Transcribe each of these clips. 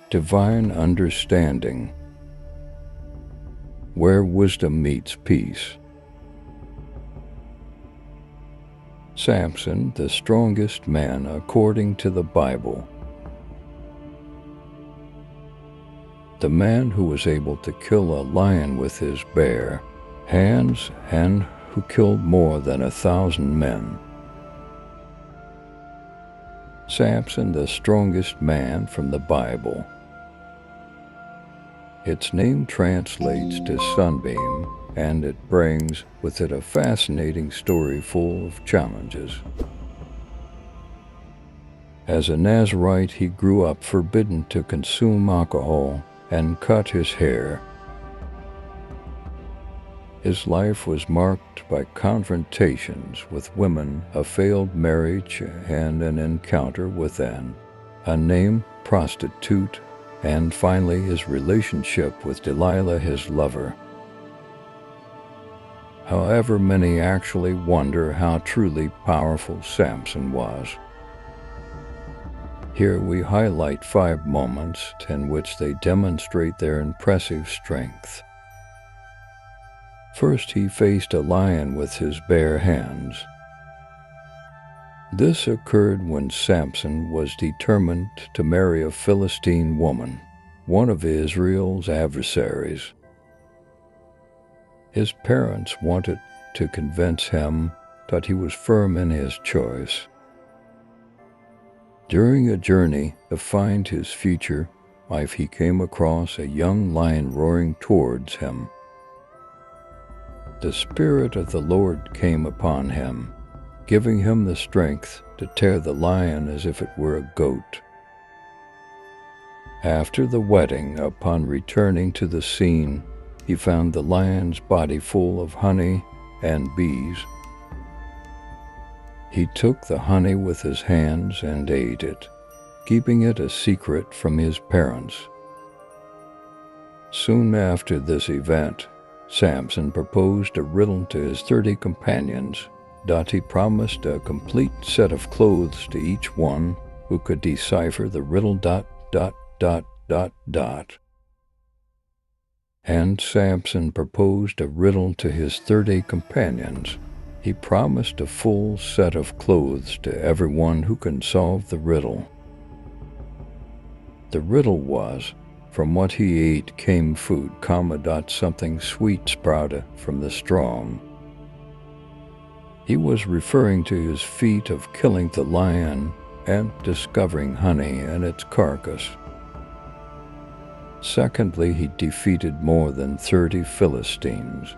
divine understanding, where wisdom meets peace. Samson, the strongest man according to the Bible. The man who was able to kill a lion with his bare hands and who killed more than 1,000 men. Samson, the strongest man from the Bible. Its name translates to sunbeam, and it brings with it a fascinating story full of challenges. As a Nazirite, he grew up forbidden to consume alcohol and cut his hair. His life was marked by confrontations with women, a failed marriage, and an encounter with an unnamed prostitute, and finally his relationship with Delilah, his lover. However, many actually wonder how truly powerful Samson was. Here we highlight 5 moments in which they demonstrate their impressive strength. First, he faced a lion with his bare hands. This occurred when Samson was determined to marry a Philistine woman, one of Israel's adversaries. His parents wanted to convince him that he was firm in his choice. During a journey to find his future wife, he came across a young lion roaring towards him. The Spirit of the Lord came upon him, giving him the strength to tear the lion as if it were a goat. After the wedding, upon returning to the scene, he found the lion's body full of honey and bees. He took the honey with his hands and ate it, keeping it a secret from his parents. Soon after this event, Samson proposed a riddle to his 30 companions, that he promised a complete set of clothes to each one who could decipher the riddle ... And Samson proposed a riddle to his 30 companions. He promised a full set of clothes to everyone who can solve the riddle. The riddle was, from what he ate came food, something sweet sprouted from the strong. He was referring to his feat of killing the lion and discovering honey in its carcass. Secondly, he defeated more than 30 Philistines.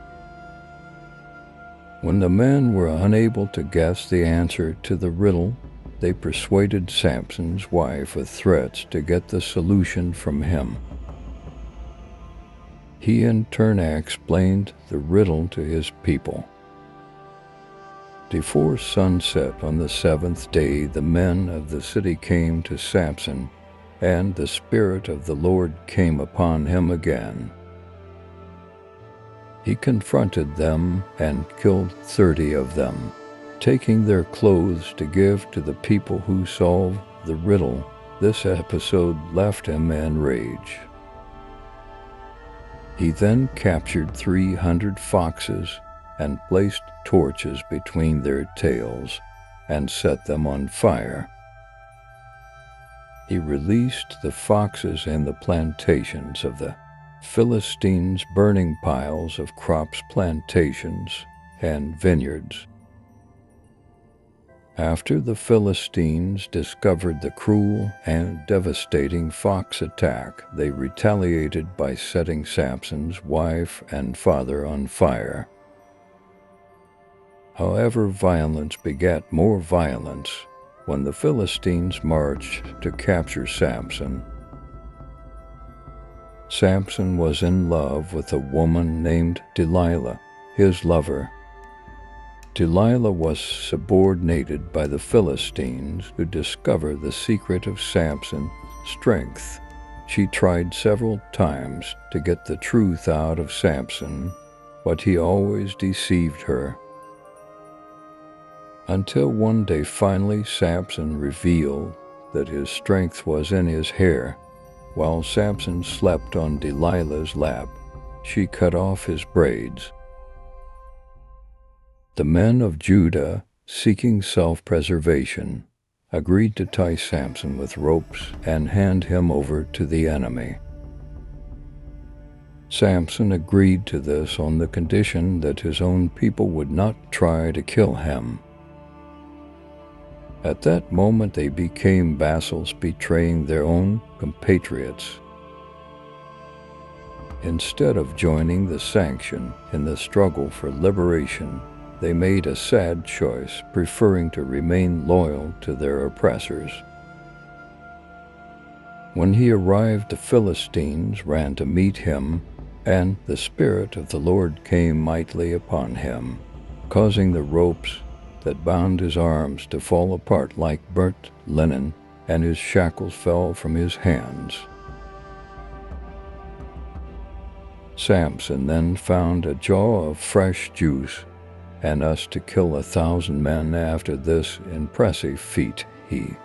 When the men were unable to guess the answer to the riddle, they persuaded Samson's wife with threats to get the solution from him. He in turn explained the riddle to his people. Before sunset on the 7th day, the men of the city came to Samson, and the Spirit of the Lord came upon him again. He confronted them and killed 30 of them, taking their clothes to give to the people who solved the riddle. This episode left him in rage. He then captured 300 foxes and placed torches between their tails and set them on fire. He released the foxes in the plantations of the Philistines, burning piles of crops, plantations, and vineyards. After the Philistines discovered the cruel and devastating fox attack, they retaliated by setting Samson's wife and father on fire. However, violence begat more violence when the Philistines marched to capture Samson. Samson was in love with a woman named Delilah, his lover. Delilah was subordinated by the Philistines to discover the secret of Samson's strength. She tried several times to get the truth out of Samson, but he always deceived her. Until one day finally Samson revealed that his strength was in his hair. While Samson slept on Delilah's lap, she cut off his braids. The men of Judah, seeking self-preservation, agreed to tie Samson with ropes and hand him over to the enemy. Samson agreed to this on the condition that his own people would not try to kill him. At that moment they became vassals, betraying their own compatriots. Instead of joining the sanction in the struggle for liberation, they made a sad choice, preferring to remain loyal to their oppressors. When he arrived, the Philistines ran to meet him, and the Spirit of the Lord came mightily upon him, causing the ropes that bound his arms to fall apart like burnt linen, and his shackles fell from his hands. Samson then found a jaw of fresh juice, and us to kill 1,000 men. After this impressive feat, he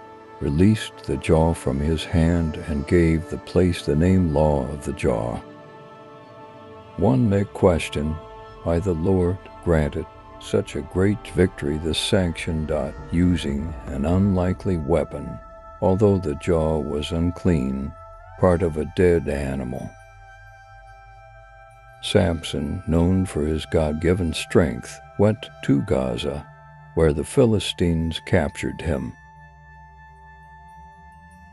released the jaw from his hand and gave the place the name Law of the Jaw. One may question why the Lord granted such a great victory, the sanction using an unlikely weapon, although the jaw was unclean, part of a dead animal. Samson, known for his God-given strength, went to Gaza, where the Philistines captured him.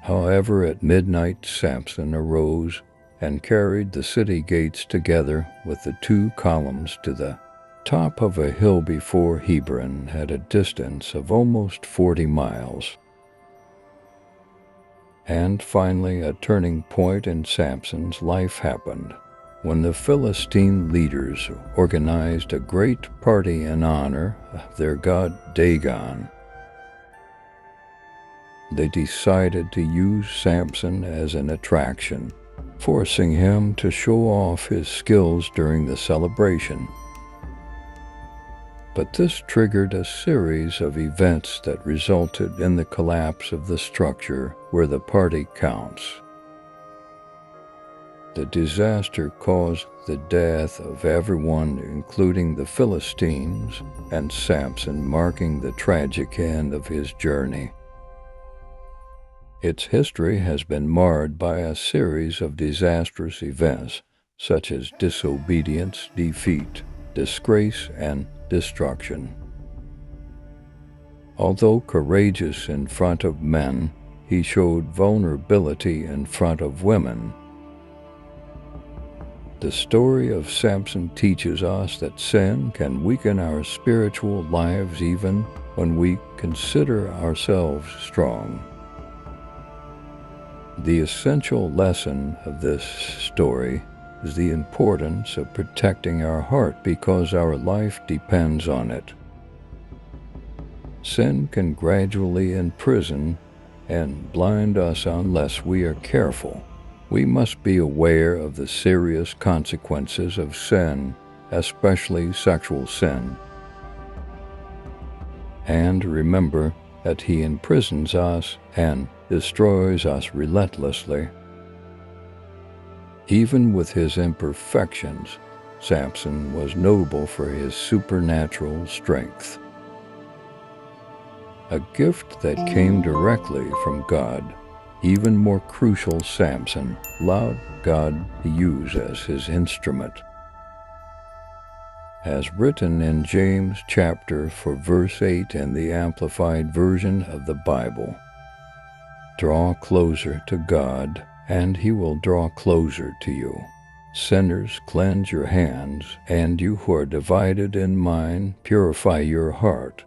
However, at midnight Samson arose and carried the city gates together with the 2 columns to the top of a hill before Hebron, at a distance of almost 40 miles. And finally, a turning point in Samson's life happened when the Philistine leaders organized a great party in honor of their god Dagon. They decided to use Samson as an attraction, forcing him to show off his skills during the celebration. But this triggered a series of events that resulted in the collapse of the structure where the party counts. The disaster caused the death of everyone, including the Philistines, and Samson, marking the tragic end of his journey. Its history has been marred by a series of disastrous events, such as disobedience, defeat, disgrace, and destruction. Although courageous in front of men, he showed vulnerability in front of women. The story of Samson teaches us that sin can weaken our spiritual lives even when we consider ourselves strong. The essential lesson of this story is the importance of protecting our heart, because our life depends on it. Sin can gradually imprison and blind us unless we are careful. We must be aware of the serious consequences of sin, especially sexual sin. And remember that he imprisons us and destroys us relentlessly. Even with his imperfections, Samson was notable for his supernatural strength, a gift that came directly from God. Even more crucial, Samson allowed God to use as his instrument. As written in James chapter 4 verse 8 in the Amplified Version of the Bible, "Draw closer to God, and he will draw closer to you. Sinners, cleanse your hands, and you who are divided in mind, purify your heart.